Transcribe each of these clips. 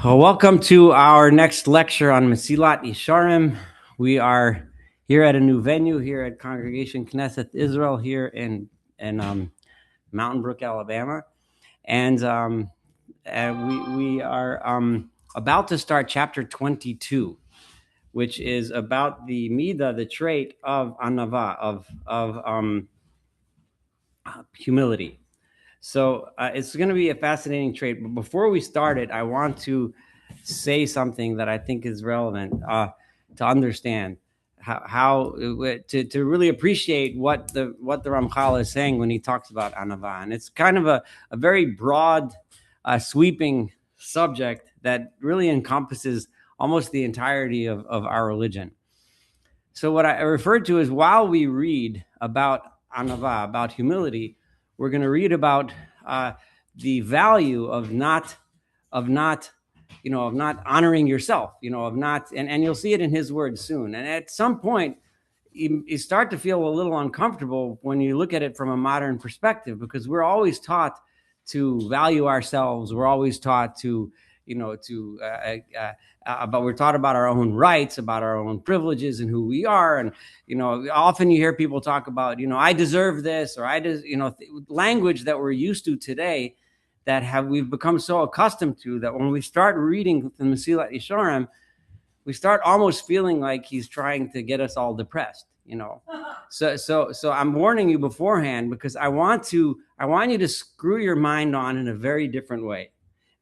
Welcome to our next lecture on Mesilat Yesharim. We are here at a new venue here at Congregation Knesset Israel here in Mountain Brook, Alabama, and we are about to start chapter 22, which is about the midah, the trait of anava, of humility. So it's going to be a fascinating trait. But before we start it, I want to say something that I think is relevant to understand how to really appreciate what the Ramchal is saying when he talks about anava. And it's kind of a very broad, sweeping subject that really encompasses almost the entirety of our religion. So what I refer to is, while we read about anava, about humility, we're going to read about the value of not honoring yourself, of not, and you'll see it in his words soon. And at some point, you start to feel a little uncomfortable when you look at it from a modern perspective, because we're always taught to value ourselves. We're always taught to, but we're taught about our own rights, about our own privileges and who we are. And, often you hear people talk about, I deserve this, or language that we're used to today that we've become so accustomed to, that when we start reading the Mesilat Yesharim, we start almost feeling like he's trying to get us all depressed, So I'm warning you beforehand, because I want you to screw your mind on in a very different way.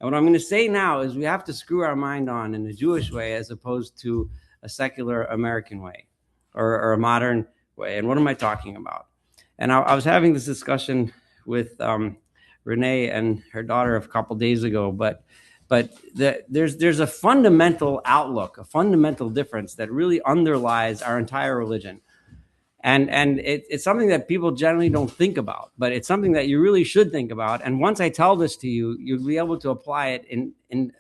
And what I'm going to say now is, we have to screw our mind on in a Jewish way, as opposed to a secular American way, or a modern way. And what am I talking about? And I was having this discussion with Renee and her daughter a couple days ago, but there's a fundamental outlook, a fundamental difference that really underlies our entire religion. And it's something that people generally don't think about, but it's something that you really should think about. And once I tell this to you, you'll be able to apply it in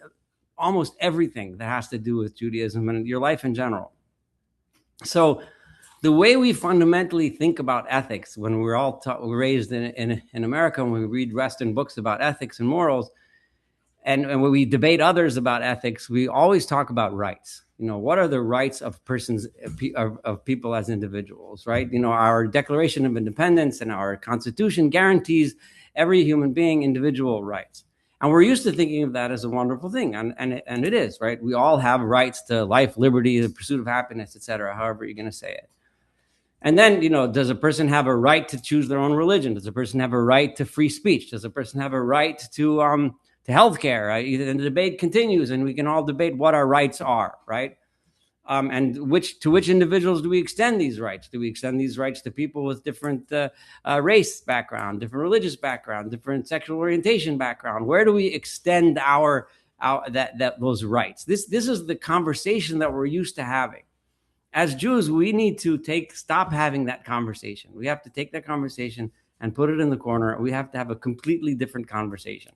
almost everything that has to do with Judaism and your life in general. So the way we fundamentally think about ethics, when we're all raised in America, when we read Western books about ethics and morals, and when we debate others about ethics, we always talk about rights. What are the rights of persons, of people as individuals, right? Our Declaration of Independence and our Constitution guarantees every human being individual rights. And we're used to thinking of that as a wonderful thing. And it is, right? We all have rights to life, liberty, the pursuit of happiness, etc., however you're going to say it. And then, does a person have a right to choose their own religion? Does a person have a right to free speech? Does a person have a right to healthcare? And the debate continues, and we can all debate what our rights are, right? And to which individuals do we extend these rights? Do we extend these rights to people with different race background, different religious background, different sexual orientation background? Where do we extend those rights? This is the conversation that we're used to having. As Jews, we need to stop having that conversation. We have to take that conversation and put it in the corner. We have to have a completely different conversation.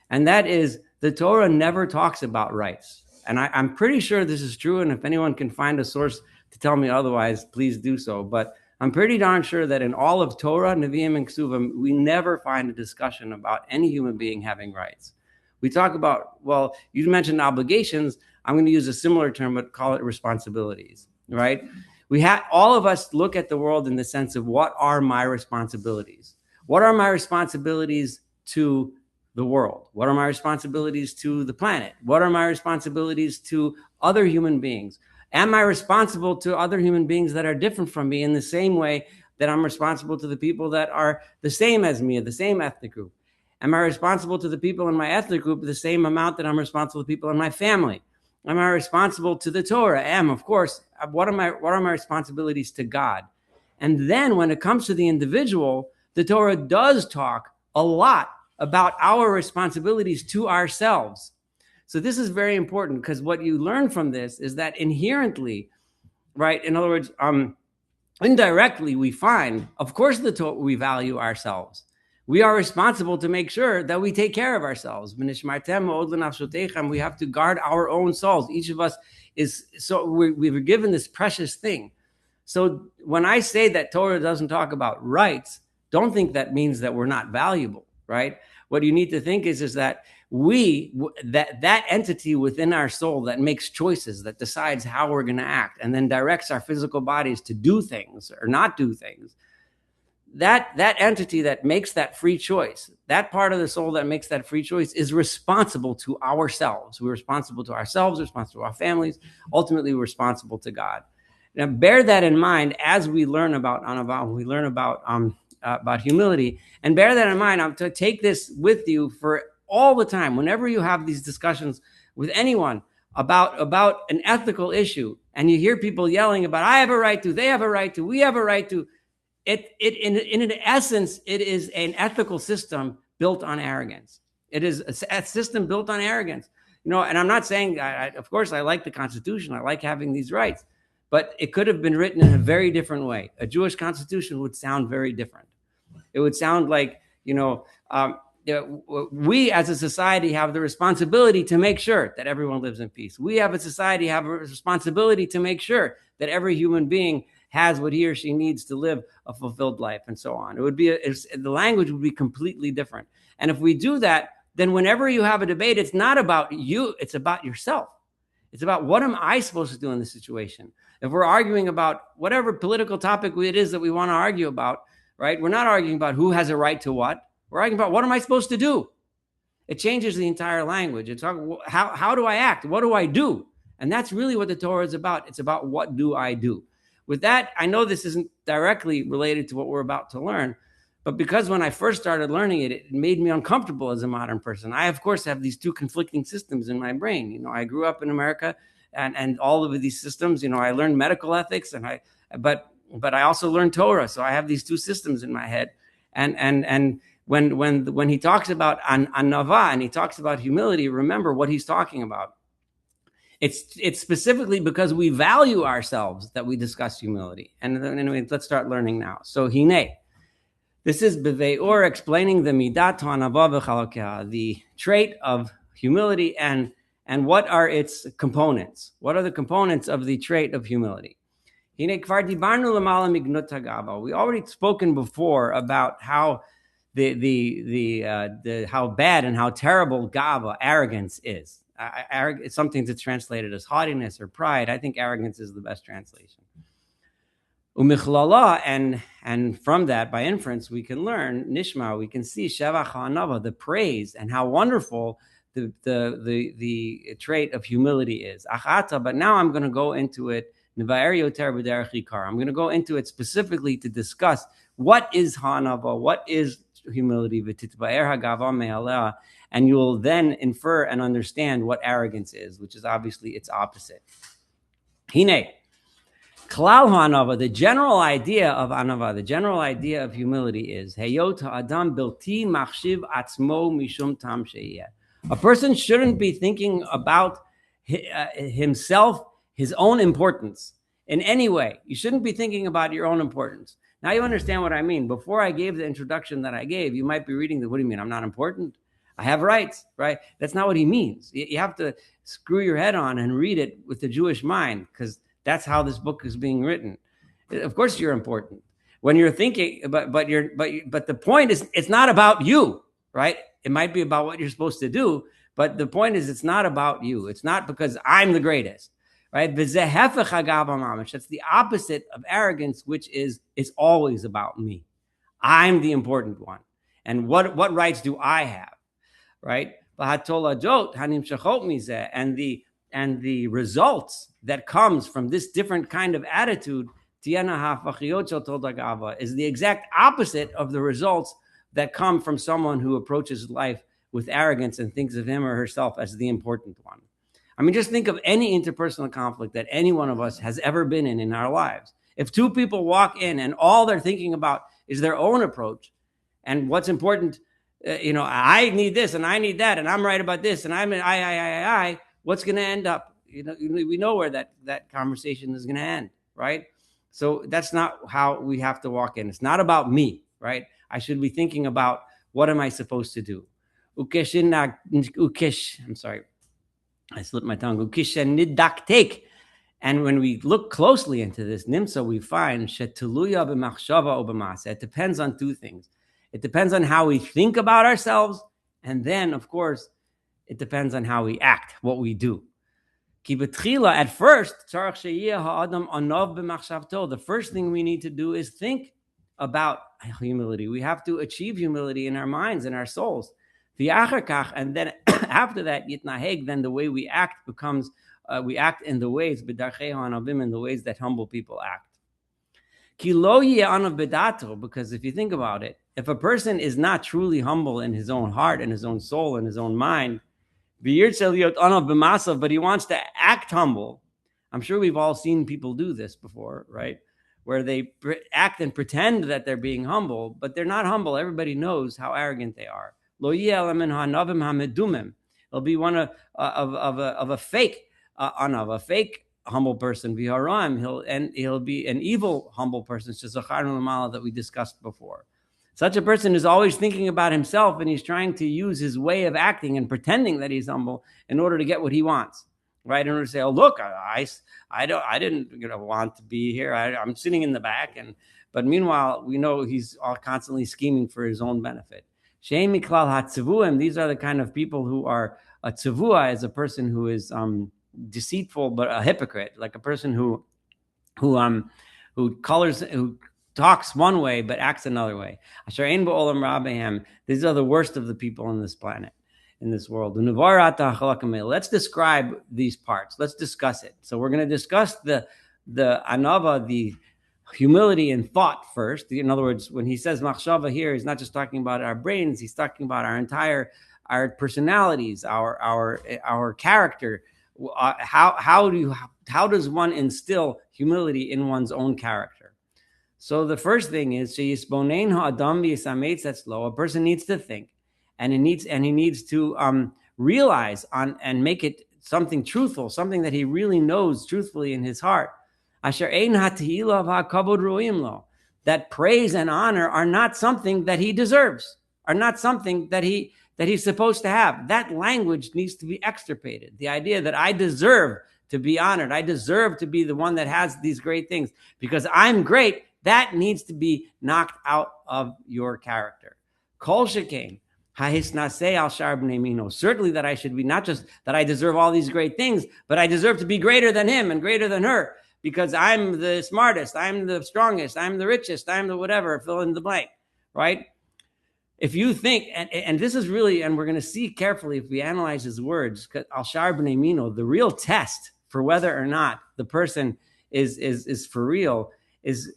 And that is, the Torah never talks about rights. And I'm pretty sure this is true. And if anyone can find a source to tell me otherwise, please do so. But I'm pretty darn sure that in all of Torah, Nevi'im, and Ksuvim, we never find a discussion about any human being having rights. We talk about, well, you mentioned obligations. I'm going to use a similar term, but call it responsibilities, right? All of us look at the world in the sense of, what are my responsibilities? What are my responsibilities to the world? What are my responsibilities to the planet? What are my responsibilities to other human beings? Am I responsible to other human beings that are different from me in the same way that I'm responsible to the people that are the same as me, the same ethnic group? Am I responsible to the people in my ethnic group the same amount that I'm responsible to people in my family? Am I responsible to the Torah? Of course. What are my responsibilities to God? And then when it comes to the individual, the Torah does talk a lot about our responsibilities to ourselves. So this is very important, because what you learn from this is that inherently, right? In other words, indirectly, we find, of course, we value ourselves. We are responsible to make sure that we take care of ourselves. We have to guard our own souls. Each of us we were given this precious thing. So when I say that Torah doesn't talk about rights, don't think that means that we're not valuable, right? What you need to think is that that entity within our soul that makes choices, that decides how we're going to act, and then directs our physical bodies to do things or not do things, that entity that makes that free choice, that part of the soul that makes that free choice, is responsible to ourselves. We're responsible to ourselves, responsible to our families, ultimately we're responsible to God. Now, bear that in mind as we learn about anava, we learn about humility, and bear that in mind. I'm to take this with you for all the time. Whenever you have these discussions with anyone about an ethical issue, and you hear people yelling about, I have a right to, they have a right to, we have a right to, in essence, it is an ethical system built on arrogance. It is a system built on arrogance. And I'm not saying, of course, I like the Constitution. I like having these rights. But it could have been written in a very different way. A Jewish constitution would sound very different. It would sound like, we as a society have the responsibility to make sure that everyone lives in peace. We have a society have a responsibility to make sure that every human being has what he or she needs to live a fulfilled life, and so on. It would be the language would be completely different. And if we do that, then whenever you have a debate, it's not about you, it's about yourself. It's about, what am I supposed to do in this situation? If we're arguing about whatever political topic it is that we want to argue about, right? We're not arguing about who has a right to what. We're arguing about, what am I supposed to do? It changes the entire language. It's how do I act? What do I do? And that's really what the Torah is about. It's about, what do I do? With that, I know this isn't directly related to what we're about to learn, but because when I first started learning it, it made me uncomfortable as a modern person. I, of course, have these two conflicting systems in my brain. I grew up in America, and all of these systems, I learned medical ethics, but I also learned Torah. So I have these two systems in my head. And when he talks about anava and he talks about humility, remember what he's talking about. It's specifically because we value ourselves that we discuss humility. And anyway, let's start learning now. So hine, this is B'Ve'or explaining the midat anava v'chalakeha, the trait of humility, and what are its components? What are the components of the trait of humility? We already spoken before about how how bad and how terrible gava, arrogance, is. It's something that's translated as haughtiness or pride. I think arrogance is the best translation. Umichlala, and from that, by inference, we can learn nishma. We can see shevach ha'anava, the praise, and how wonderful the trait of humility is. Achata, but now I'm going to go into it. I'm going to go into it specifically to discuss what is ha'anava, what is humility, and you will then infer and understand what arrogance is, which is obviously its opposite. Hine, klal ha'anava, the general idea of anava, the general idea of humility is heyot ha'adam bilti machshiv atzmo mishum tam she'yeh. A person shouldn't be thinking about himself, his own importance in any way. You shouldn't be thinking about your own importance. Now you understand what I mean. Before I gave the introduction that I gave, you might be reading what do you mean? I'm not important? I have rights, right? That's not what he means. You have to screw your head on and read it with the Jewish mind, because that's how this book is being written. Of course you're important. When you're thinking, but the point is, it's not about you, right? It might be about what you're supposed to do, but the point is, it's not about you. It's not because I'm the greatest, right? That's the opposite of arrogance, which is it's always about me. I'm the important one. And what rights do I have, right? And the results that comes from this different kind of attitude is the exact opposite of the results that come from someone who approaches life with arrogance and thinks of him or herself as the important one. I mean, just think of any interpersonal conflict that any one of us has ever been in our lives. If two people walk in and all they're thinking about is their own approach and what's important, I need this and I need that and I'm right about this and I, what's going to end up? We know where that conversation is going to end, right? So that's not how we have to walk in. It's not about me, right? I should be thinking about, what am I supposed to do? I'm sorry, I slipped my tongue. And when we look closely into this nimsa, we find it depends on two things. It depends on how we think about ourselves, And then, of course, it depends on how we act, what we do. At first, the first thing we need to do is think about humility. We have to achieve humility in our minds and our souls. And then after that, then the way we act becomes, we act in the ways, in the ways that humble people act. Because if you think about it, if a person is not truly humble in his own heart and his own soul and his own mind, but he wants to act humble. I'm sure we've all seen people do this before, right? Where they act and pretend that they're being humble, but they're not humble. Everybody knows how arrogant they are. It'll be one of a fake anav, a fake humble person. He'll be an evil humble person, that we discussed before. Such a person is always thinking about himself, and he's trying to use his way of acting and pretending that he's humble in order to get what he wants, right? In order to say, "Oh, look, I didn't want to be here. I'm sitting in the back," but meanwhile, we know he's all constantly scheming for his own benefit. Shein miklal hatzivuim. These are the kind of people who are a tzivua, is a person who is deceitful but a hypocrite, like a person who talks one way but acts another way. These are the worst of the people on this planet, in this world. Let's describe these parts. Let's discuss it. So we're going to discuss the anava, the humility in thought first. In other words, when he says machshava here, he's not just talking about our brains. He's talking about our personalities, our character. How does one instill humility in one's own character? So the first thing is, a person needs to think, and he needs to realize and make it something truthful, something that he really knows truthfully in his heart. That praise and honor are not something that he deserves, are not something that he's supposed to have. That language needs to be extirpated. The idea that I deserve to be honored, I deserve to be the one that has these great things because I'm great, that needs to be knocked out of your character. Kol shekain hahisnaseh al shar bnei mino. Certainly that I should be, not just that I deserve all these great things, but I deserve to be greater than him and greater than her because I'm the smartest, I'm the strongest, I'm the richest, I'm the whatever, fill in the blank, right? If you think, and this is really, and we're going to see carefully if we analyze his words, al shar bnei mino, the real test for whether or not the person is for real is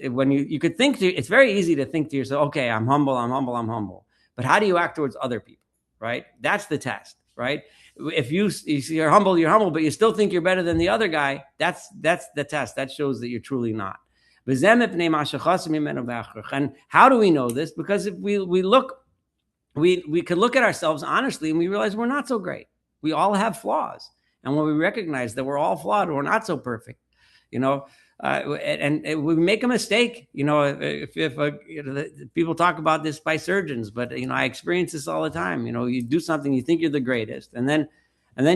when you could think to, it's very easy to think to yourself, okay, I'm humble. But how do you act towards other people, right? That's the test, right? If you're humble, but you still think you're better than the other guy, that's the test. That shows that you're truly not. And how do we know this? Because if we can look at ourselves honestly and we realize we're not so great. We all have flaws. And when we recognize that we're all flawed, we're not so perfect, and we make a mistake, if people talk about this by surgeons, but I experience this all the time. You do something, you think you're the greatest, and then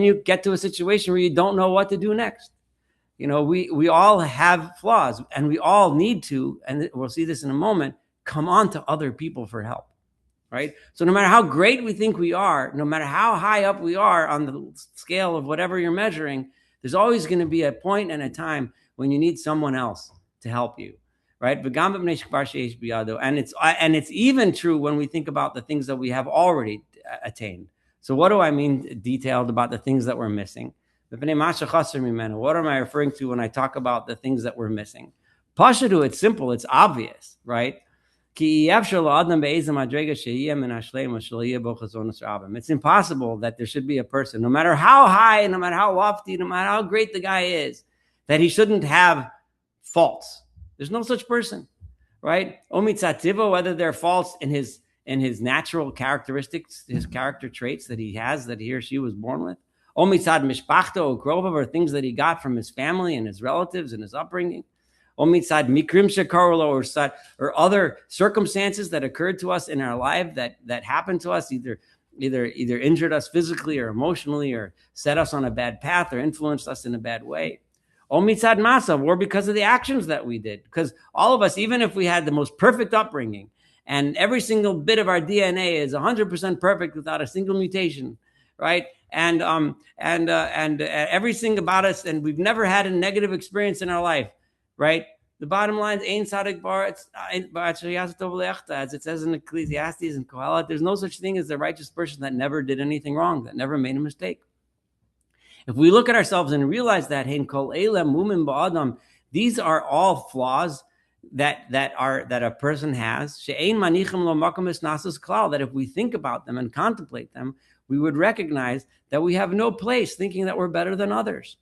you get to a situation where you don't know what to do next. We all have flaws, and we all need to, and we'll see this in a moment, come on to other people for help, right? So no matter how great we think we are, no matter how high up we are on the scale of whatever you're measuring, there's always going to be a point and a time when you need someone else to help you, right? And it's even true when we think about the things that we have already attained. So what do I mean detailed about the things that we're missing? What am I referring to when I talk about the things that we're missing? Pashadu, it's simple, it's obvious, right? It's impossible that there should be a person, no matter how high, no matter how lofty, no matter how great the guy is, that he shouldn't have faults. There's no such person, right? Whether they're faults in his natural characteristics, his character traits that he has, that he or she was born with, or things that he got from his family and his relatives and his upbringing, or other circumstances that occurred to us in our life that happened to us, either injured us physically or emotionally, or set us on a bad path, or influenced us in a bad way. Or because of the actions that we did. Because all of us, even if we had the most perfect upbringing and every single bit of our DNA is 100% perfect without a single mutation, right? And everything about us, and we've never had a negative experience in our life, right? The bottom line is, Ein Tzadik Bar, as it says in Ecclesiastes and Kohelet, there's no such thing as the righteous person that never did anything wrong, that never made a mistake. If we look at ourselves and realize that, these are all flaws that a person has, that if we think about them and contemplate them, we would recognize that we have no place thinking that we're better than others.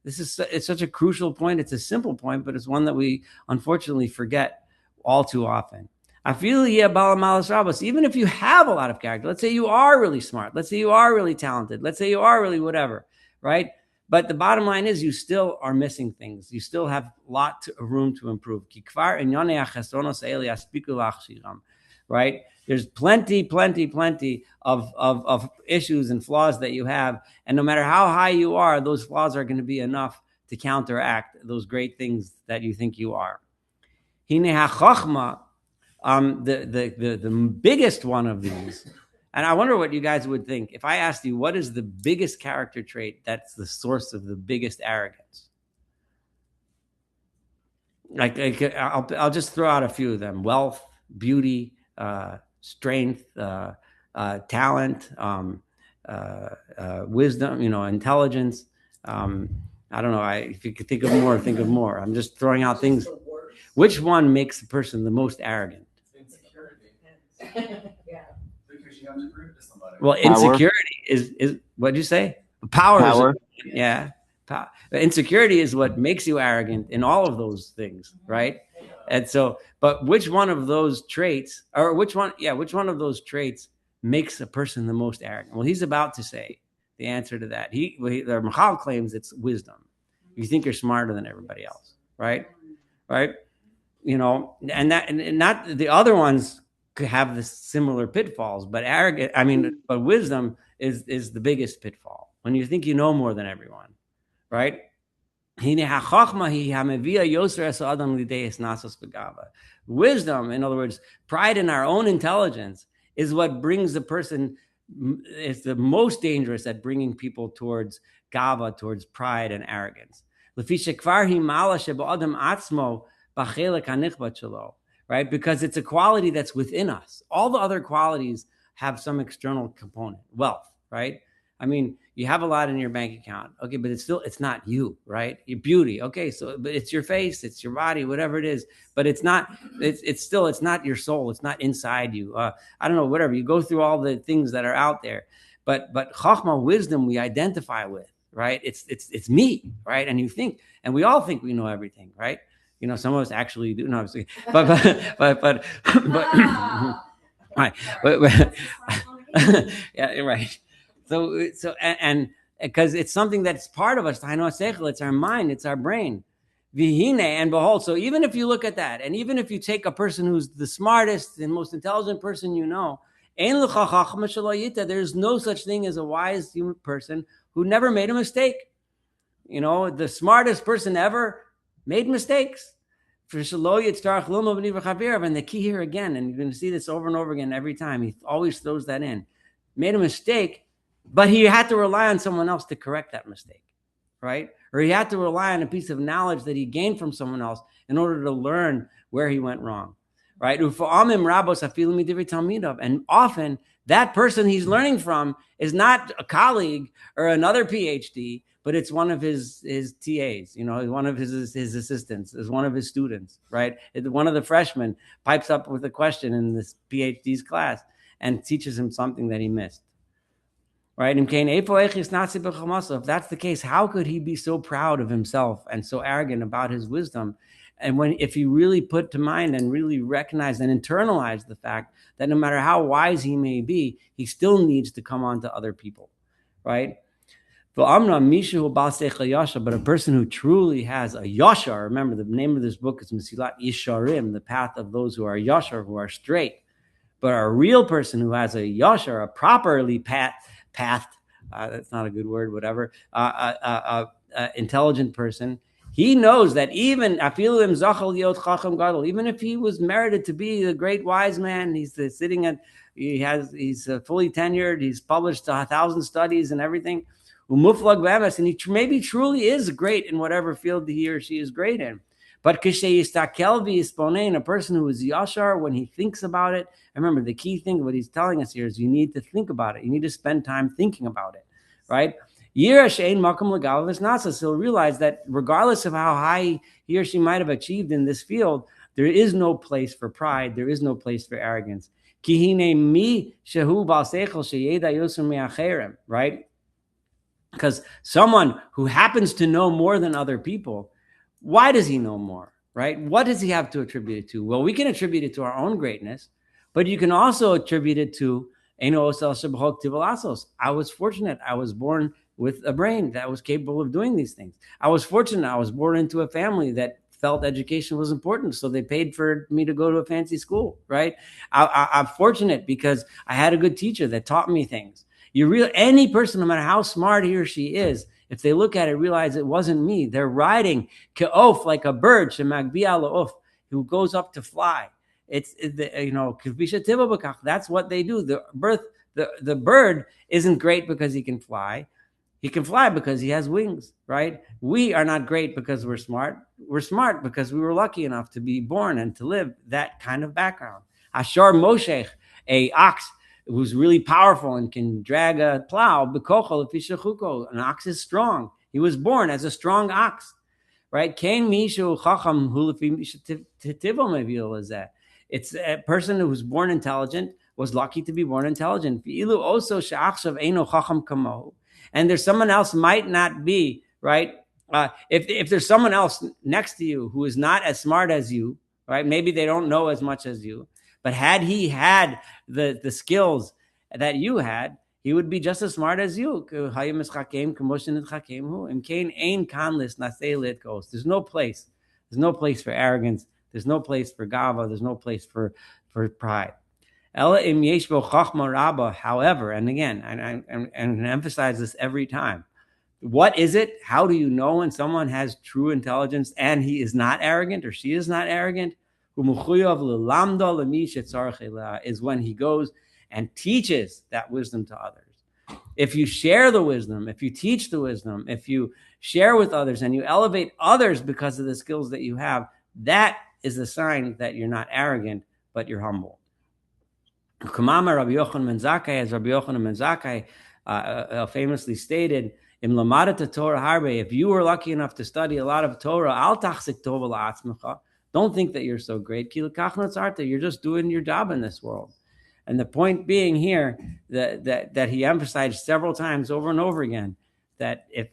It's such a crucial point. It's a simple point, but it's one that we unfortunately forget all too often. I feel even if you have a lot of character, let's say you are really smart, let's say you are really talented, let's say you are really whatever, right? But the bottom line is, you still are missing things. You still have a lot of room to improve. Right? There's plenty of issues and flaws that you have. And no matter how high you are, those flaws are going to be enough to counteract those great things that you think you are. The biggest one of these, and I wonder what you guys would think if I asked you, what is the biggest character trait that's the source of the biggest arrogance? I'll just throw out a few of them: wealth, beauty, strength, talent, wisdom, intelligence. I don't know. If you could think of more, think of more. I'm just throwing out things. Which one makes a person the most arrogant? Insecurity. Yeah. Because you have to prove to somebody. Well, insecurity is what did you say? Power. Yeah. Insecurity is what makes you arrogant in all of those things, right? And so, but which one of those traits, which one of those traits makes a person the most arrogant? Well, he's about to say the answer to that. The Ramchal claims it's wisdom. You think you're smarter than everybody else, right? Right? And not the other ones could have the similar pitfalls, but but wisdom is the biggest pitfall when you think you know more than everyone, right? Wisdom, in other words, pride in our own intelligence, is what brings the person, is the most dangerous at bringing people towards gava, towards pride and arrogance. Right? Because it's a quality that's within us. All the other qualities have some external component. Wealth, right? I mean, you have a lot in your bank account. Okay, but it's not you, right? Your beauty. Okay, but it's your face, it's your body, whatever it is. But it's not your soul. It's not inside you. I don't know, whatever. You go through all the things that are out there. But chachma, wisdom, we identify with, right? It's me, right? And we all think we know everything, right? Some of us actually do. No, obviously, but right, yeah, right. So, and because it's something that's part of us, it's our mind, it's our brain. Vihine, and behold. So even if you look at that, and even if you take a person who's the smartest and most intelligent person there's no such thing as a wise human person who never made a mistake. The smartest person ever made mistakes. And the key here again, and you're going to see this over and over again every time, he always throws that in. Made a mistake, but he had to rely on someone else to correct that mistake, right? Or he had to rely on a piece of knowledge that he gained from someone else in order to learn where he went wrong, right? And often that person he's learning from is not a colleague or another PhD, but it's one of his TAs, one of his assistants, is one of his students, right? One of the freshmen pipes up with a question in this PhD's class and teaches him something that he missed, right? If that's the case, how could he be so proud of himself and so arrogant about his wisdom? And if he really put to mind and really recognized and internalized the fact that no matter how wise he may be, he still needs to come on to other people, right? But a person who truly has a yashar, remember the name of this book is Mesilat, Yesharim, the path of those who are yashar, who are straight. But a real person who has a yashar, a properly pathed, that's not a good word, whatever, intelligent person, He knows that even if he was merited to be a great wise man, he's sitting at, he's fully tenured, he's published 1,000 studies and everything, and he maybe truly is great in whatever field he or she is great in. But a person who is yashar, when he thinks about it, remember the key thing, what he's telling us here is you need to think about it. You need to spend time thinking about it, right? He'll realize that regardless of how high he or she might have achieved in this field, there is no place for pride. There is no place for arrogance. Right? Because someone who happens to know more than other people, why does he know more? Right? What does he have to attribute it to? Well, we can attribute it to our own greatness, but you can also attribute it to I was fortunate. I was born with a brain that was capable of doing these things. I was fortunate. I was born into a family that felt education was important, so they paid for me to go to a fancy school, right? I'm fortunate because I had a good teacher that taught me things. Any person, no matter how smart he or she is, if they look at it, realize it wasn't me. They're riding ke'of, like a bird, who goes up to fly. It's that's what they do. The bird isn't great because he can fly. He can fly because he has wings, right? We are not great because we're smart. We're smart because we were lucky enough to be born and to live that kind of background. Ashar Moshech, a ox who's really powerful and can drag a plow, an ox is strong. He was born as a strong ox, right? It's a person who was born intelligent, was lucky to be born intelligent. And there's someone else might not be, right? If there's someone else next to you who is not as smart as you, right? Maybe they don't know as much as you, but had he had the skills that you had, he would be just as smart as you. There's no place. There's no place for arrogance. There's no place for gava. There's no place for pride. However, and again, and emphasize this every time, what is it? How do you know when someone has true intelligence and he is not arrogant or she is not arrogant? Is when he goes and teaches that wisdom to others. If you share the wisdom, if you teach the wisdom, if you share with others and you elevate others because of the skills that you have, that is a sign that you're not arrogant, but you're humble. Kamama Rabbi Yochanan ben Zakkai, as Rabbi Yochanan ben Zakkai famously stated, Im lamadata Torah harbe, if you were lucky enough to study a lot of Torah, al tachzik tova la'atzmecha, don't think that you're so great. Ki l'kach notzarta, you're just doing your job in this world. And the point being here that he emphasized several times over and over again, that if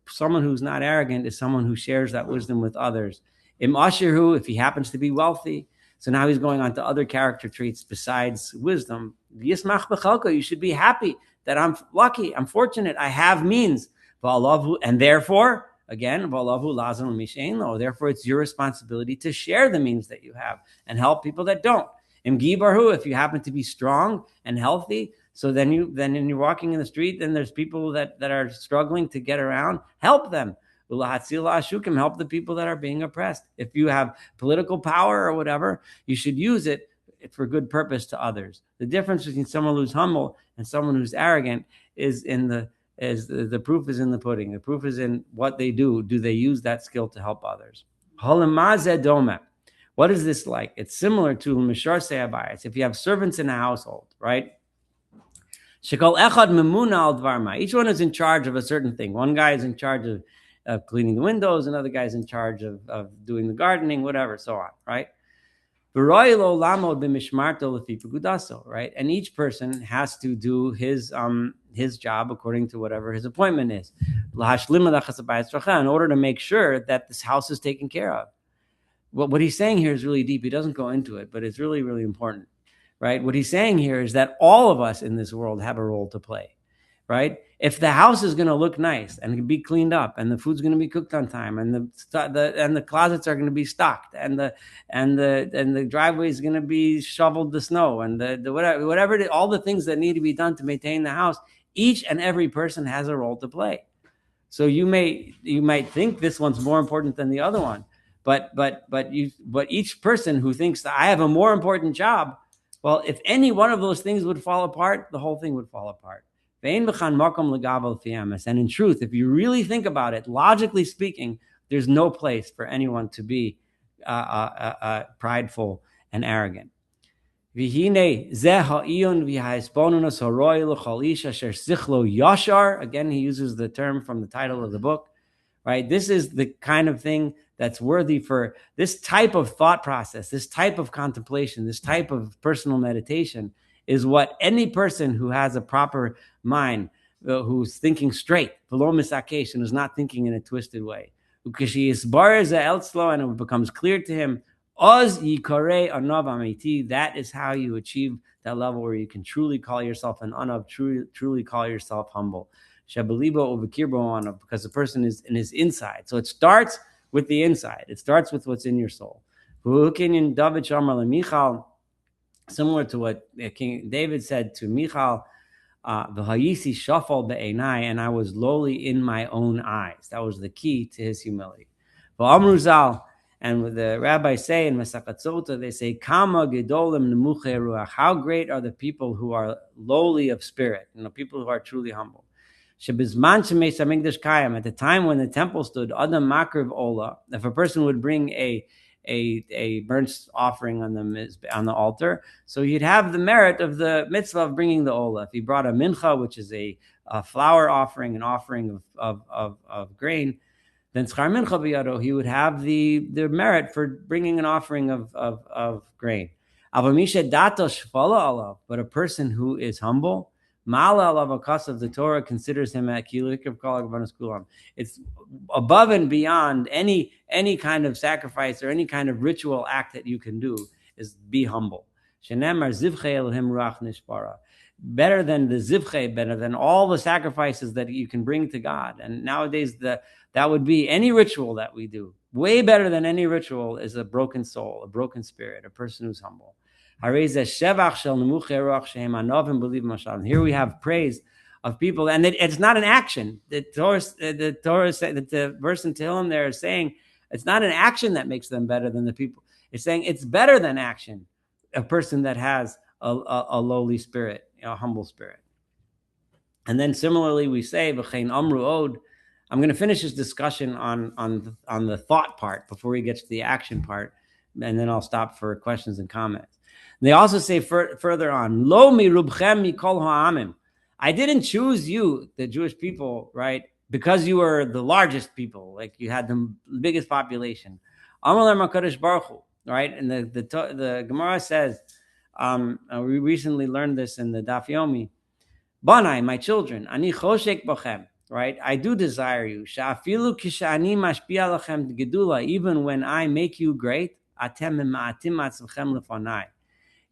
someone who's not arrogant is someone who shares that wisdom with others. Im asherhu, if he happens to be wealthy, so now he's going on to other character traits besides wisdom. Yismach b'chalko, you should be happy that I'm lucky, I'm fortunate, I have means. And therefore, again, therefore it's your responsibility to share the means that you have and help people that don't. If you happen to be strong and healthy, so then you're walking in the street and there's people that are struggling to get around, help them. Help the people that are being oppressed. If you have political power or whatever, you should use it for good purpose to others. The difference between someone who's humble and someone who's arrogant is the proof is in the pudding. The proof is in what they do. Do they use that skill to help others? What is this like? It's similar to Mishar Se'abayis. If you have servants in a household, right? Each one is in charge of a certain thing. One guy is in charge of cleaning the windows, another guy's in charge of doing the gardening, whatever, so on, right? Right? And each person has to do his job according to whatever his appointment is, in order to make sure that this house is taken care of. What he's saying here is really deep. He doesn't go into it, but it's really, really important, right? What he's saying here is that all of us in this world have a role to play, right? If the house is going to look nice and be cleaned up, and the food's going to be cooked on time, and the closets are going to be stocked, and the driveway is going to be shoveled the snow, and whatever all the things that need to be done to maintain the house, each and every person has a role to play, So you might think this one's more important than the other one, but each person who thinks that I have a more important job, well, if any one of those things would fall apart, the whole thing would fall apart. And in truth, if you really think about it, logically speaking, there's no place for anyone to be prideful and arrogant. Again, he uses the term from the title of the book, right? This is the kind of thing that's worthy for this type of thought process, this type of contemplation, this type of personal meditation is what any person who has a proper mind, who's thinking straight, and is not thinking in a twisted way. And it becomes clear to him, that is how you achieve that level where you can truly call yourself an anav, truly call yourself humble. Because the person is in his inside. So it starts with the inside. It starts with what's in your soul. Similar to what King David said to Michal, and I was lowly in my own eyes. That was the key to his humility. And the rabbis say in Masachat Sota, they say, Kama gedolim nemuchei ruach. How great are the people who are lowly of spirit, people who are truly humble. Shebizman shemeis hamikdash kayam, at the time when the temple stood, adam makriv ola, if a person would bring a burnt offering on the altar, so he'd have the merit of the mitzvah of bringing the ola. If he brought a mincha, which is a flour offering, an offering of grain, then schar mincha biyado, he would have the merit for bringing an offering of grain. But a person who is humble, of the Torah considers him at it's above and beyond any kind of sacrifice or any kind of ritual act that you can do, is be humble. Better than the zivche, better than all the sacrifices that you can bring to God. And nowadays that would be any ritual that we do. Way better than any ritual is a broken soul, a broken spirit, a person who's humble. Here we have praise of people, and it's not an action. The Torah said that the verse in Tehillim there is saying it's not an action that makes them better than the people. It's saying it's better than action. A person that has a lowly spirit, a humble spirit. And then similarly, we say v'chein amru od. I'm going to finish this discussion on the thought part before we get to the action part, and then I'll stop for questions and comments. They also say further on, Lo mirubchem mikol ha'amim. I didn't choose you, the Jewish people, right, because you were the largest people, like you had the biggest population. Amar HaKadosh Baruch Hu, right? And the Gemara says, we recently learned this in the Daf Yomi. Banai, my children, ani choshek bachem. Right, I do desire you. Sha'afilu kishani mashpia lachem gedula. Even when I make you great, atem ma'atim atzvchem lefanai.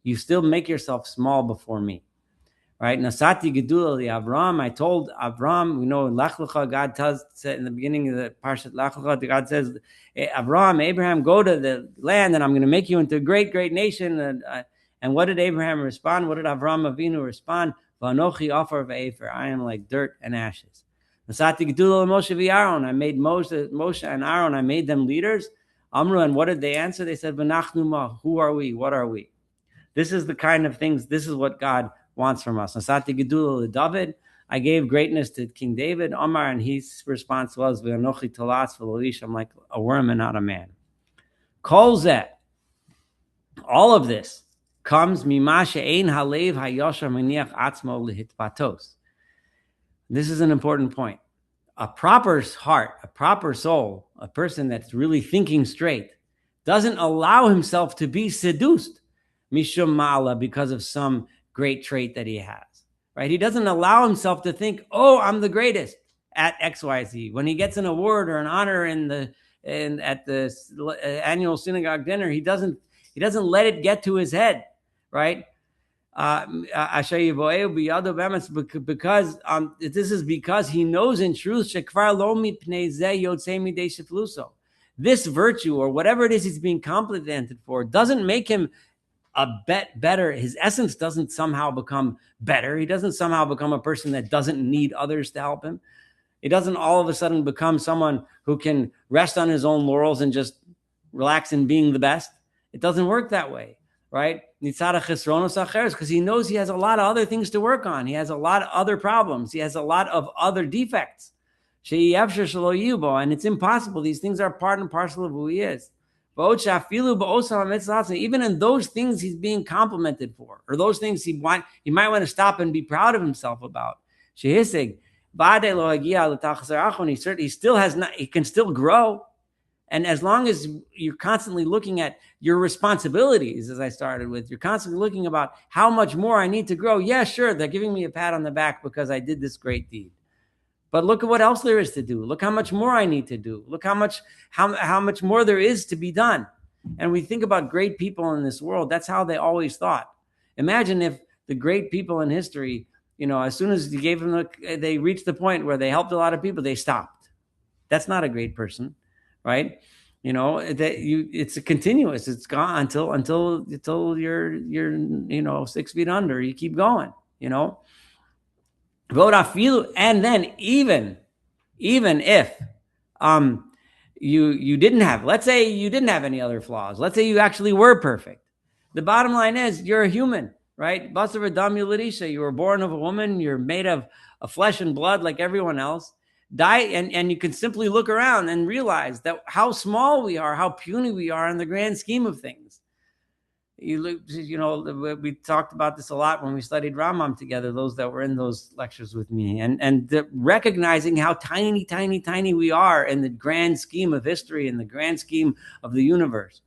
You still make yourself small before me. Right, nasati gedula li Avram. I told Avram. We know in Lech Lecha, God tells in the beginning of the Parshat Lech Lecha, God says, Avram, Abraham, go to the land, and I'm going to make you into a great, great nation. And what did Abraham respond? What did Avram Avinu respond? Vanochi offer ve'efer. I am like dirt and ashes. I made Moshe and Aaron, I made them leaders. Amru, and what did they answer? They said, V'nachnu ma, who are we? What are we? This is the kind of things, this is what God wants from us. Nasati gedula David, I gave greatness to King David. Amar, and his response was, V'anochi talas v'lolish, I'm like a worm and not a man. Kol zeh, all of this comes mima she'ein halev hayashar maniach atzmo lehitpatos. This is an important point. A proper heart, a proper soul, a person that's really thinking straight, doesn't allow himself to be seduced, mishum ma'ala, because of some great trait that he has. Right? He doesn't allow himself to think, "Oh, I'm the greatest at XYZ." When he gets an award or an honor at the annual synagogue dinner, he doesn't let it get to his head, right? Because this is because he knows in truth this virtue, or whatever it is he's being complimented for, doesn't make him a bit better. His essence doesn't somehow become better. He doesn't somehow become a person that doesn't need others to help him. He doesn't all of a sudden become someone who can rest on his own laurels and just relax in being the best. It doesn't work that way, right? Because he knows he has a lot of other things to work on. He has a lot of other problems. He has a lot of other defects. And it's impossible. These things are part and parcel of who he is. Even in those things he's being complimented for, or those things he might want to stop and be proud of himself about. He still has not, he can still grow. And as long as you're constantly looking at your responsibilities, as I started with, you're constantly looking about how much more I need to grow. Yeah, sure, they're giving me a pat on the back because I did this great deed. But look at what else there is to do. Look how much more I need to do. Look how much more there is to be done. And we think about great people in this world. That's how they always thought. Imagine if the great people in history, as soon as you gave them, they reached the point where they helped a lot of people, they stopped. That's not a great person, right? It's a continuous. It's gone until you're 6 feet under. You keep going, And then even if you didn't have, let's say you didn't have any other flaws. Let's say you actually were perfect. The bottom line is you're a human, right? Basar v'dam yuladisha. You were born of a woman. You're made of flesh and blood like everyone else. Die, and you can simply look around and realize that how small we are, how puny we are in the grand scheme of things. We talked about this a lot when we studied Rambam together, those that were in those lectures with me, and recognizing how tiny, tiny, tiny we are in the grand scheme of history, in the grand scheme of the universe.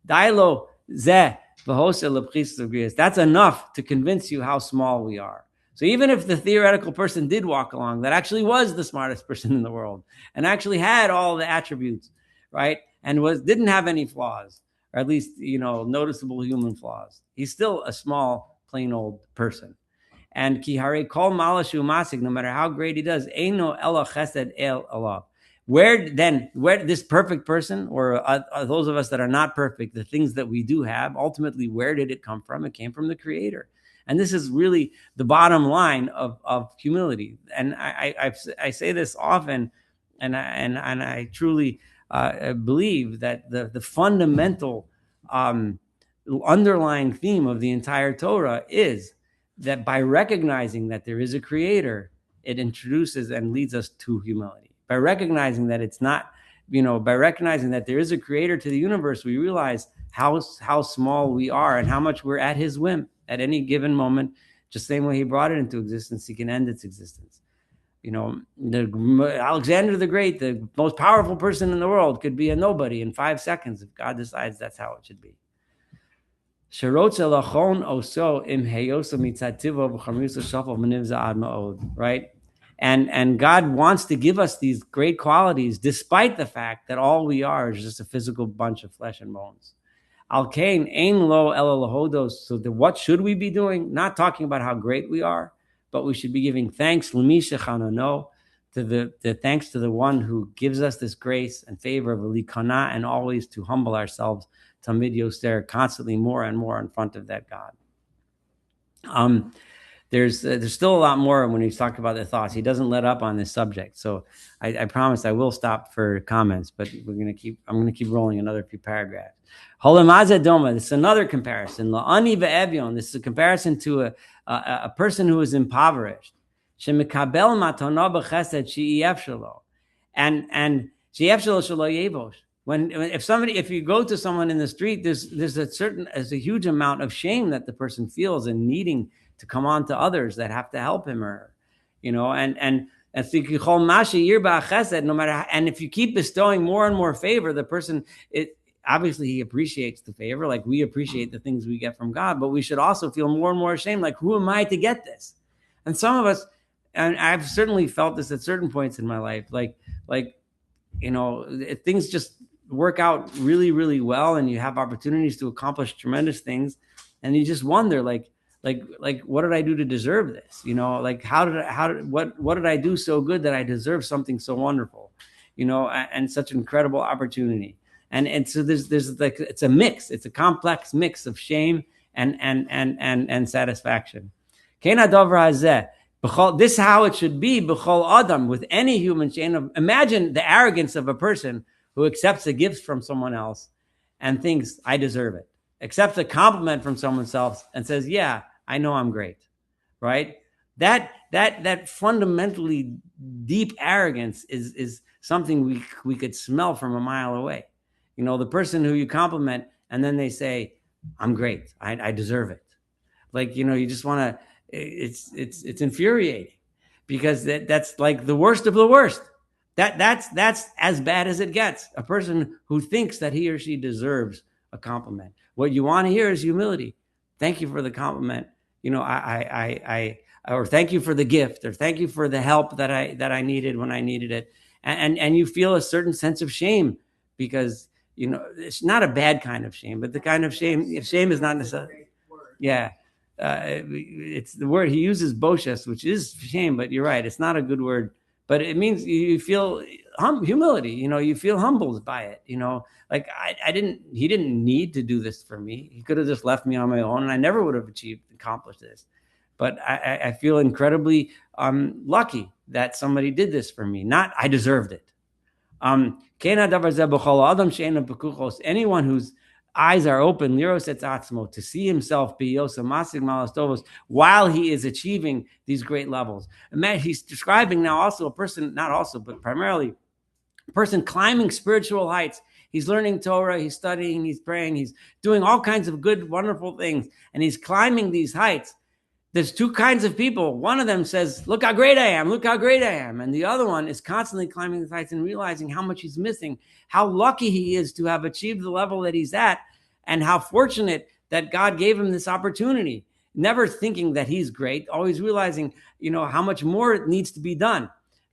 Dailo zeh v'hoseh lebchis l'griyas. That's enough to convince you how small we are. So even if the theoretical person did walk along, that actually was the smartest person in the world and actually had all the attributes, right? And didn't have any flaws, or at least, noticeable human flaws. He's still a small, plain old person. And ki hare kol malashu masig, no matter how great he does, eino ela chesed el Allah. Where this perfect person, or those of us that are not perfect, the things that we do have, ultimately, where did it come from? It came from the Creator. And this is really the bottom line of humility. And I say this often, and I truly believe that the fundamental underlying theme of the entire Torah is that by recognizing that there is a creator, it introduces and leads us to humility. By recognizing that it's not, by recognizing that there is a creator to the universe, we realize how small we are and how much we're at his whim. At any given moment, just the same way he brought it into existence, he can end its existence. Alexander the Great, the most powerful person in the world, could be a nobody in 5 seconds if God decides that's how it should be. Right? And God wants to give us these great qualities despite the fact that all we are is just a physical bunch of flesh and bones. Al-Kain, Ein Lo Ela Lahodos. So what should we be doing? Not talking about how great we are, but we should be giving thanks, L'mi Shechanano, to the thanks to the one who gives us this grace and favor of Likana, and always to humble ourselves, Tamid Yoster, constantly more and more in front of that God. There's still a lot more when he's talking about the thoughts. He doesn't let up on this subject. So I promise I will stop for comments, but I'm going to keep rolling another few paragraphs. Holamazadoma, this is another comparison. La'ani ve'evyon, this is a comparison to a person who is impoverished. Shemikabel matana b'chesed she'iyef shelo. And she'iyef shelo shelo yevosh. If you go to someone in the street, there's a huge amount of shame that the person feels in needing to come on to others that have to help him or her, and no matter, and if you keep bestowing more and more favor, the person, obviously he appreciates the favor, like we appreciate the things we get from God, but we should also feel more and more ashamed, like, who am I to get this? And some of us, and I've certainly felt this at certain points in my life, things just work out really, really well, and you have opportunities to accomplish tremendous things, and you just wonder, like what did I do to deserve this? What did I do so good that I deserve something so wonderful, and such an incredible opportunity. And so there's like, it's a mix, it's a complex mix of shame and satisfaction. This is how it should be, b'chol adam, with any human chain. Imagine the arrogance of a person who accepts a gift from someone else and thinks, I deserve it. Accepts a compliment from someone else and says, yeah, I know I'm great, right? That fundamentally deep arrogance is something we could smell from a mile away. The person who you compliment and then they say, I'm great, I deserve it. Like, you just want to, it's infuriating because that's like the worst of the worst. That's as bad as it gets. A person who thinks that he or she deserves a compliment. What you want to hear is humility. Thank you for the compliment. Or thank you for the gift, or thank you for the help that I needed when I needed it. And you feel a certain sense of shame because, it's not a bad kind of shame, but the kind of shame is not necessarily, yeah. It's the word he uses, boshes, which is shame, but you're right. It's not a good word, but it means you feel humility. You feel humbled by it. Like he didn't need to do this for me. He could have just left me on my own, and I never would have accomplished this. But I feel incredibly lucky that somebody did this for me. Not I deserved it. Anyone who's eyes are open, to see himself while he is achieving these great levels. And he's describing now also a person, not also, but primarily a person climbing spiritual heights. He's learning Torah, he's studying, he's praying, he's doing all kinds of good, wonderful things, and he's climbing these heights. There's two kinds of people. One of them says, look how great I am, look how great I am. And the other one is constantly climbing the heights and realizing how much he's missing, how lucky he is to have achieved the level that he's at, and how fortunate that God gave him this opportunity. Never thinking that he's great, always realizing, how much more needs to be done.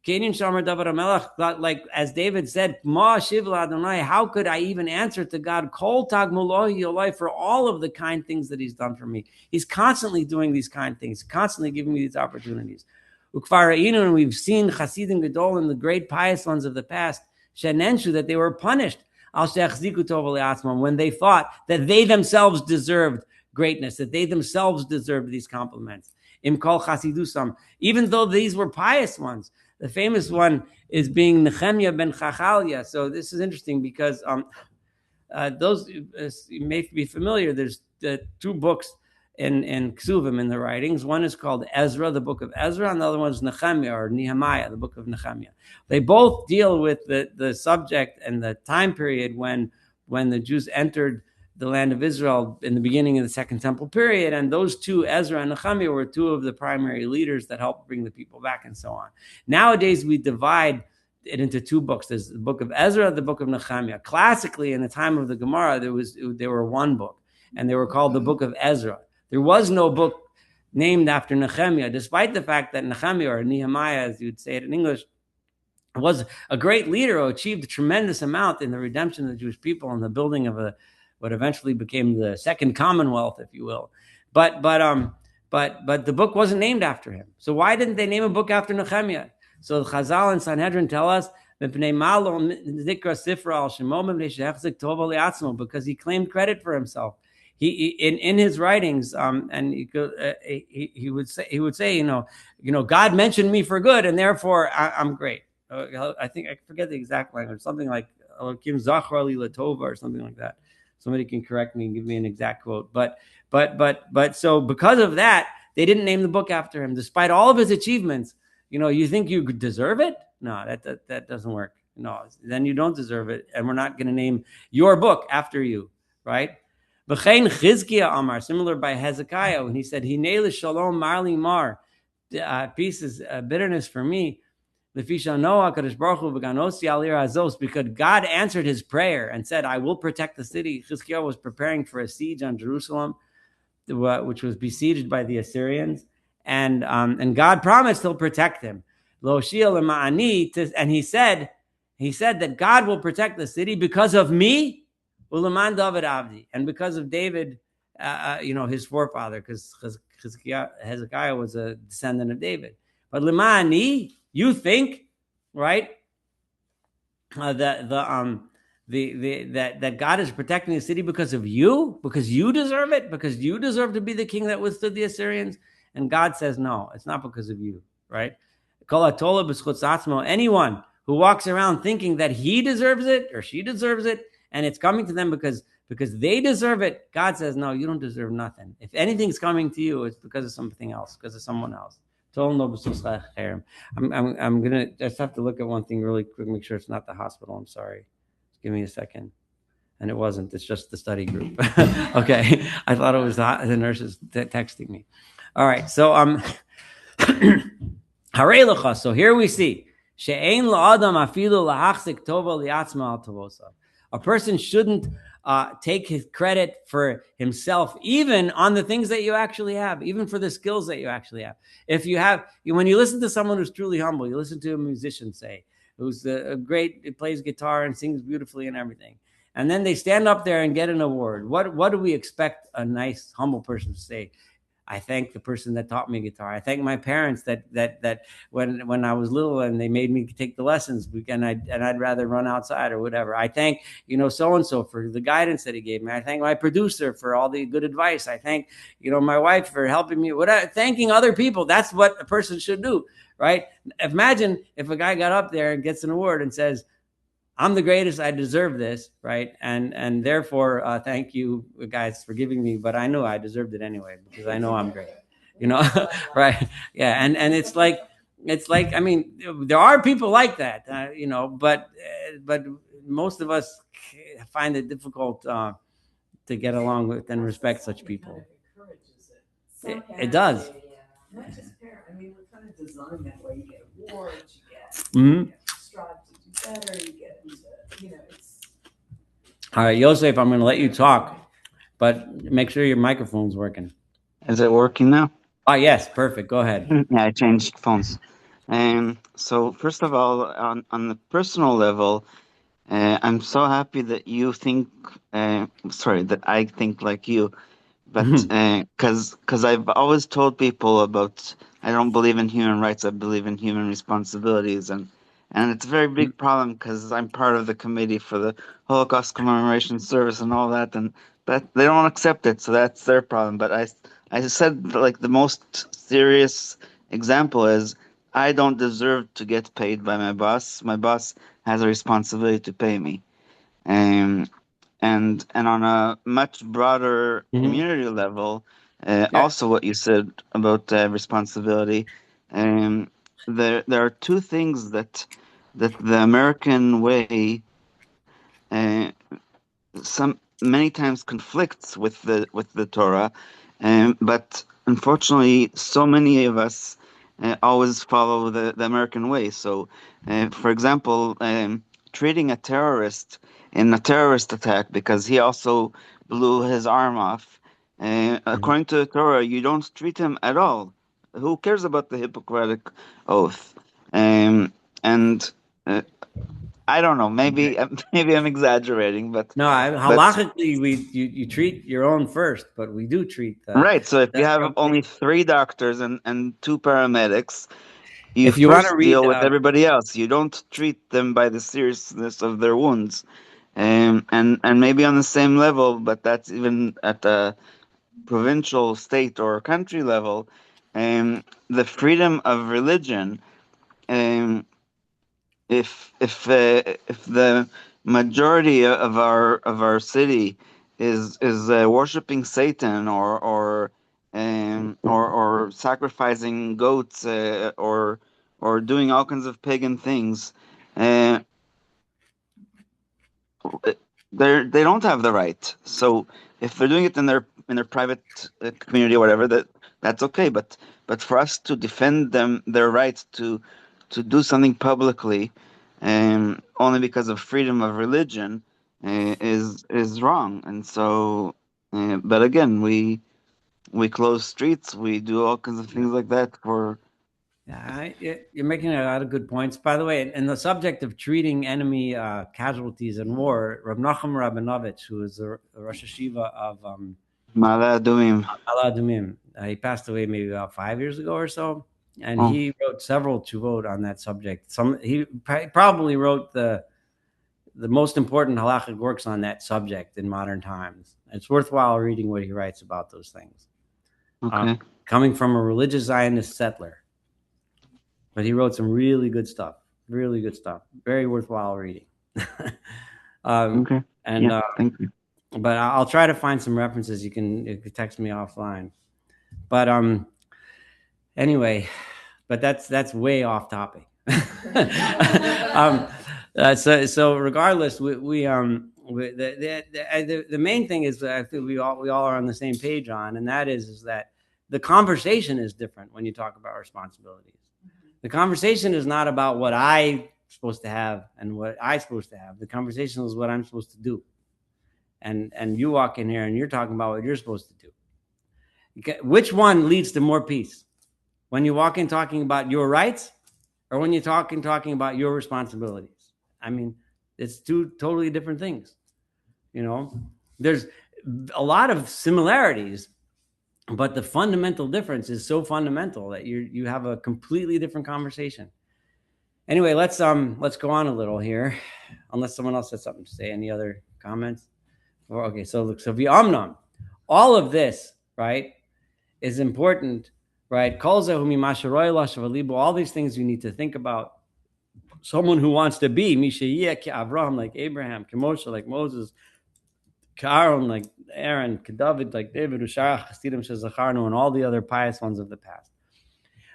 Like as David said, how could I even answer to God for all of the kind things that he's done for me? He's constantly doing these kind things, constantly giving me these opportunities. And we've seen Chasidim Gadol and the great pious ones of the past, that they were punished when they thought that they themselves deserved greatness, that they themselves deserved these compliments. Even though these were pious ones. The famous one is being Nehemiah ben Chachalya. So this is interesting because those you may be familiar. There's two books in Ksuvim in the writings. One is called Ezra, the book of Ezra, and the other one is Nehemiah or Nehemiah, the book of Nehemiah. They both deal with the subject and the time period when the Jews entered the land of Israel in the beginning of the Second Temple period. And those two, Ezra and Nehemiah, were two of the primary leaders that helped bring the people back and so on. Nowadays, we divide it into two books. There's the book of Ezra, the book of Nehemiah. Classically, in the time of the Gemara, they were one book, and they were called the book of Ezra. There was no book named after Nehemiah, despite the fact that Nehemiah, or Nehemiah, as you'd say it in English, was a great leader who achieved a tremendous amount in the redemption of the Jewish people and the building of what eventually became the Second Commonwealth, if you will. But the book wasn't named after him. So why didn't they name a book after Nehemiah? So Chazal and Sanhedrin tell us because he claimed credit for himself. He in his writings, and he would say, God mentioned me for good, and therefore I'm great. I think I forget the exact language, something like Elokim Zachar li Latova or something like that. Somebody can correct me and give me an exact quote. But so because of that, they didn't name the book after him, despite all of his achievements. You think you deserve it? No, that doesn't work. No, then you don't deserve it, and we're not going to name your book after you, right? V'chein Chizkiah Amar, similar by Hezekiah, when he said, "Hinei l'shalom marli mar," peace is bitterness for me. Because God answered his prayer and said, I will protect the city. Chizkiah was preparing for a siege on Jerusalem, which was besieged by the Assyrians. And God promised he'll protect him. And he said that God will protect the city because of me, and because of David, his forefather, because Hezekiah was a descendant of David. But Limani, you think, right? That God is protecting the city because of you, because you deserve it, because you deserve to be the king that withstood the Assyrians. And God says, no, it's not because of you, right? Anyone who walks around thinking that he deserves it or she deserves it, and it's coming to them because they deserve it, God says, no, you don't deserve nothing. If anything's coming to you, it's because of something else, because of someone else. I'm gonna just have to look at one thing really quick, make sure it's not the hospital. I'm sorry. Just give me a second. And it wasn't. It's just the study group. Okay, I thought it was the nurses texting me. All right, so so here we see a person shouldn't take his credit for himself, even on the things that you actually have, even for the skills that you actually have. If you have, when you listen to someone who's truly humble, you listen to a musician, say, who's a great, plays guitar and sings beautifully and everything, and then they stand up there and get an award. What do we expect a nice, humble person to say? I thank the person that taught me guitar. I thank my parents that when I was little and they made me take the lessons, and I'd rather run outside or whatever. I thank so and so for the guidance that he gave me. I thank my producer for all the good advice. I thank my wife for helping me. Thanking other people. That's what a person should do, right? Imagine if a guy got up there and gets an award and says, I'm the greatest, I deserve this, right? And therefore, thank you guys for giving me, but I knew I deserved it anyway, because I know I'm great, right? Yeah, and it's like, I mean, there are people like that, but most of us find it difficult to get along with and respect such people. It does. Not just parent. I mean, we're kind of designed that way. You get awards, Mm-hmm. strive to do better, you get it's. All right, Yosef, I'm going to let you talk, but make sure your microphone's working. Is it working now? Oh, yes, perfect. Go ahead. Yeah, I changed phones. So first of all, on the personal level, I'm so happy that you think, that I think like you, but because I've always told people about I don't believe in human rights, I believe in human responsibilities, and it's a very big problem because I'm part of the committee for the Holocaust commemoration service and all that, and that they don't accept it, so that's their problem. But I said, like, the most serious example is I don't deserve to get paid by my boss. My boss has a responsibility to pay me. And on a much broader community level, also what you said about responsibility, there are two things that the American way many times conflicts with the Torah, but unfortunately, so many of us always follow the American way. So, for example, treating a terrorist in a terrorist attack because he also blew his arm off, according to the Torah, you don't treat him at all. Who cares about the Hippocratic oath? And I don't know. Maybe I'm exaggerating, but no, halachically, you treat your own first, but we do treat right. So if you have only 3 doctors and 2 paramedics, you if you want to first read, deal with everybody else. You don't treat them by the seriousness of their wounds, and maybe on the same level, but that's even at the provincial, state, or country level. The freedom of religion. If the majority of our city is worshiping Satan or sacrificing goats or doing all kinds of pagan things, they don't have the right. So if they're doing it in their private community or whatever, that's okay. But for us to defend their right to do something publicly, only because of freedom of religion, is wrong. And so, but again, we close streets, we do all kinds of things like that for. You're making a lot of good points. By the way, in the subject of treating enemy casualties in war, Rab Nachum Rabinovich, who is the Rosh Yeshiva of Ma'ale Adumim. He passed away maybe about 5 years ago or so, and he wrote several tshuvot on that subject. He probably wrote the most important halachic works on that subject in modern times. It's worthwhile reading what he writes about those things. Okay. coming from a religious Zionist settler. But he wrote some really good stuff, very worthwhile reading. Okay. And Thank you. but I'll try to find some references. You can text me offline. But anyway, but that's way off topic. So regardless, the main thing is I think we all are on the same page on, and that is that the conversation is different when you talk about responsibilities. The conversation is not about what I'm supposed to have and what I'm supposed to have. The conversation is what I'm supposed to do. And you walk in here and you're talking about what you're supposed to do. Which one leads to more peace? When you walk in talking about your rights, or when you're talking about your responsibilities? I mean, it's two totally different things. There's a lot of similarities, but the fundamental difference is so fundamental that you have a completely different conversation. Anyway, let's go on a little here, unless someone else has something to say. Any other comments? Okay, so v'amnam, all of this, right, is important, right? All these things you need to think about. Someone who wants to be Avraham, like Abraham, Moshe, like Moses, Aaron, like Aaron, David, like David, and all the other pious ones of the past.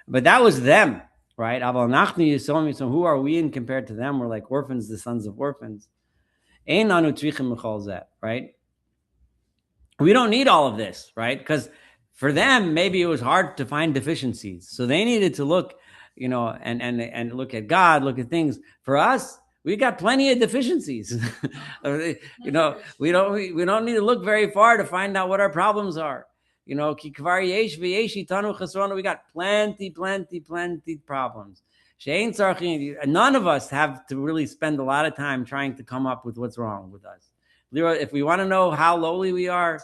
But that was them, right? So who are we in compared to them? We're like orphans, the sons of orphans. Right? We don't need all of this, right? Because for them, maybe it was hard to find deficiencies. So they needed to look, and look at God, look at things. For us, we got plenty of deficiencies. We don't need to look very far to find out what our problems are. We got plenty problems. None of us have to really spend a lot of time trying to come up with what's wrong with us. If we want to know how lowly we are,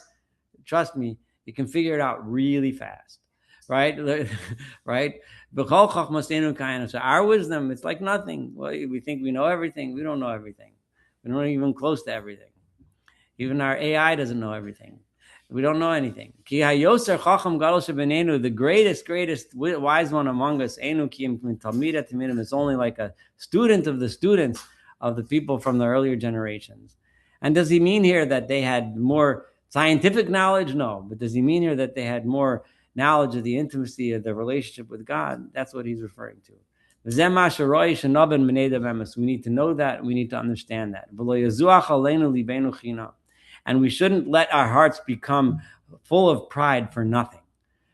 trust me, you can figure it out really fast, right? Right? So our wisdom, it's like nothing. Well, we think we know everything. We don't know everything. We're not even close to everything. Even our AI doesn't know everything. We don't know anything. The greatest wise one among us is only like a student of the students of the people from the earlier generations. And does he mean here that they had more scientific knowledge? No. But does he mean here that they had more knowledge of the intimacy of the relationship with God? That's what he's referring to. We need to know that. We need to understand that. And we shouldn't let our hearts become full of pride for nothing.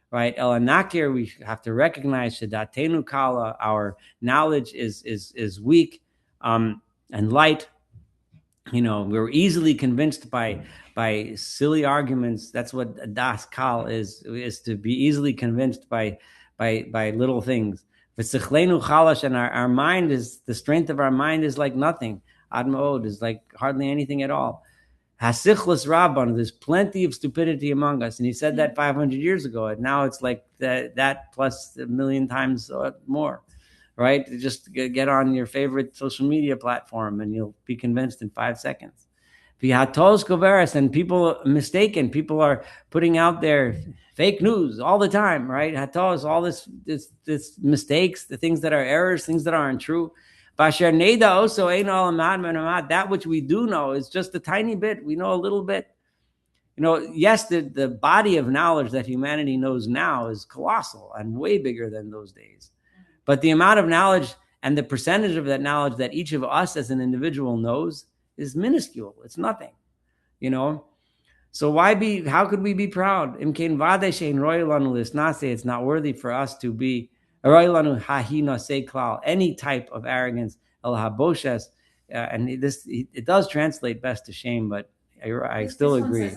Right? We have to recognize Shadatenu Kala, our knowledge is weak and light. We're easily convinced by silly arguments. That's what das kal is to be easily convinced by little things. V'sichlenu chalash, and our mind is, the strength of our mind is like nothing. Admod is like hardly anything at all. Hasichlas Rabban, there's plenty of stupidity among us. And he said that 500 years ago. And now it's like that plus a million times more. Right? Just get on your favorite social media platform and you'll be convinced in 5 seconds. And people mistaken. People are putting out their fake news all the time, right? Hatos, all this mistakes, the things that are errors, things that aren't true. That which we do know is just a tiny bit. We know a little bit. Yes, the body of knowledge that humanity knows now is colossal and way bigger than those days. But the amount of knowledge and the percentage of that knowledge that each of us as an individual knows is minuscule. It's nothing, So how could we be proud? It's not worthy for us to be any type of arrogance, and it does translate best to shame, but I still agree.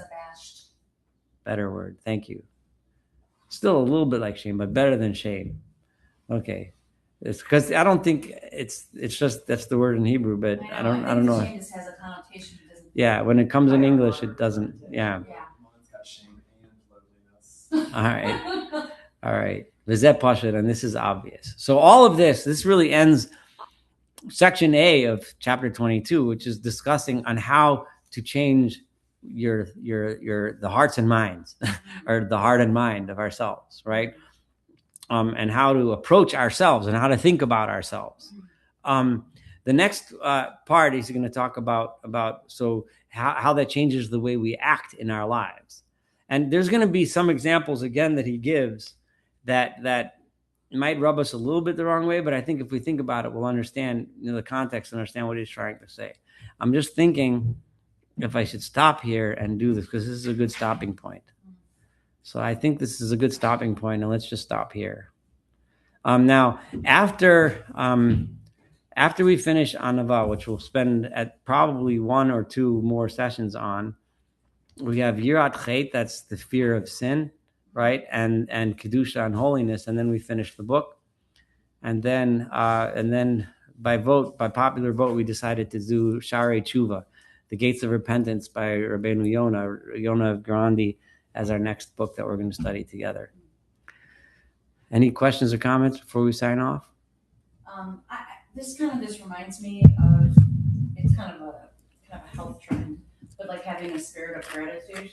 Better word. Thank you. Still a little bit like shame, but better than shame. Okay. It's because I don't think it's just that's the word in Hebrew, but I don't know. Shame just has a connotation. Yeah, when it comes in English, it doesn't. Yeah. Mine's got shame and lowliness. All right. V'zeh pashut, and this is obvious. So all of this really ends section A of chapter 22, which is discussing on how to change the hearts and minds, or the heart and mind of ourselves, right? And how to approach ourselves and how to think about ourselves. The next part is going to talk about so how that changes the way we act in our lives. And there's going to be some examples again that he gives that might rub us a little bit the wrong way, but I think if we think about it, we'll understand the context and understand what he's trying to say. I'm just thinking if I should stop here and do this, because this is a good stopping point. So I think this is a good stopping point, and let's just stop here. Now, after we finish Anava, which we'll spend at probably 1 or 2 more sessions on, we have Yirat Chet, that's the fear of sin, right? And Kedusha and holiness, and then we finish the book. And then by popular vote, we decided to do Sharei Tshuva, the Gates of Repentance by Rabbeinu Yonah of Grandi, as our next book that we're going to study together. Any questions or comments before we sign off? This kind of just reminds me of, it's kind of a health trend, but like having a spirit of gratitude.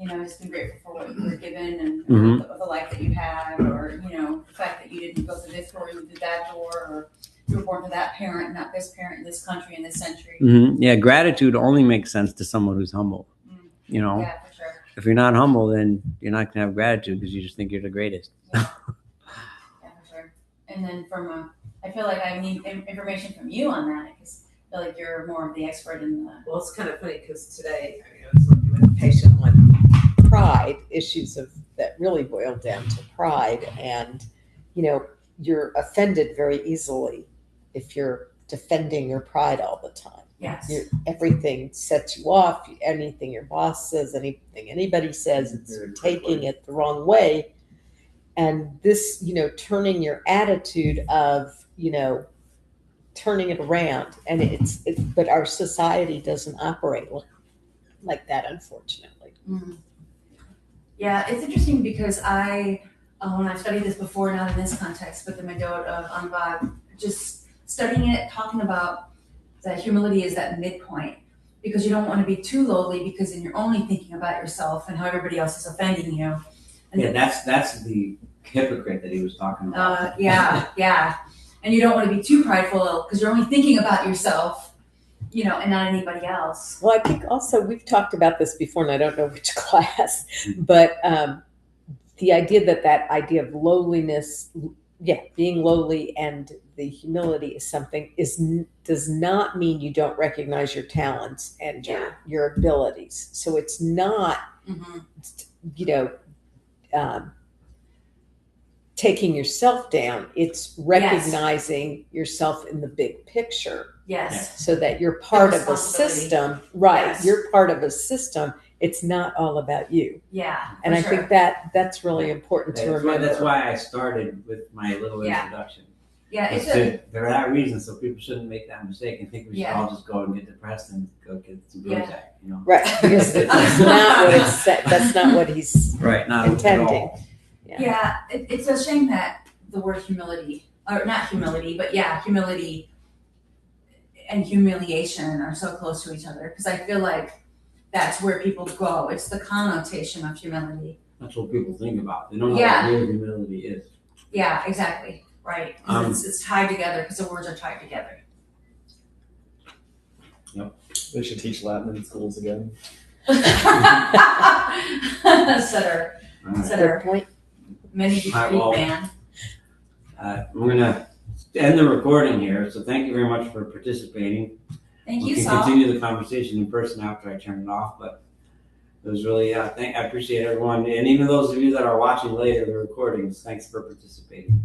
Just be grateful for what you were given and the life that you had, or, the fact that you didn't go through this door, you did that door, or you were born to that parent, not this parent in this country, in this century. Yeah, gratitude only makes sense to someone who's humble. Yeah, for sure. If you're not humble, then you're not going to have gratitude because you just think you're the greatest. Yeah, for sure. And then I feel like I need information from you on that, because I feel like you're more of the expert in the... Well, it's kind of funny because today I was working with a patient on pride, issues that really boil down to pride. And, you're offended very easily if you're defending your pride all the time. Yes. Everything sets you off. Anything your boss says, anything anybody says, you're taking it the wrong way. And this, turning your attitude of, turning it around. And but our society doesn't operate like that, unfortunately. Mm-hmm. Yeah, it's interesting because when I've studied this before, not in this context, but the Medot of Anvad, just studying it, talking about that humility is that midpoint, because you don't want to be too lowly, because then you're only thinking about yourself and how everybody else is offending you. And that's the hypocrite that he was talking about. Yeah. And you don't want to be too prideful because you're only thinking about yourself, and not anybody else. Well, I think also we've talked about this before, and I don't know which class, but the idea that idea of lowliness, being lowly, and the humility is something does not mean you don't recognize your talents and your abilities. So it's not, taking yourself down. It's recognizing yourself in the big picture. Yes. So that you're part of a system, right? Yes. You're part of a system. It's not all about you. Yeah. And I think that's really important to remember. That's why I started with my little introduction. Yeah, for that reason, so people shouldn't make that mistake and think we should all just go and get depressed and go get some Prozac, Right, because that's not what it's said. That's not what he's not intending. Yeah, it's a shame that the word humility, or not humility, but humility and humiliation are so close to each other, because I feel like that's where people go. It's the connotation of humility. That's what people think about. They don't know what real humility is. Yeah, exactly. Right. It's tied together because the words are tied together. Yep. They should teach Latin in schools again. Setter. Good point. Many people man. I'm going to end the recording here. So thank you very much for participating. Thank you, We can Saul. continue the conversation in person after I turn it off, but it was really, I appreciate everyone. And even those of you that are watching later the recordings, thanks for participating.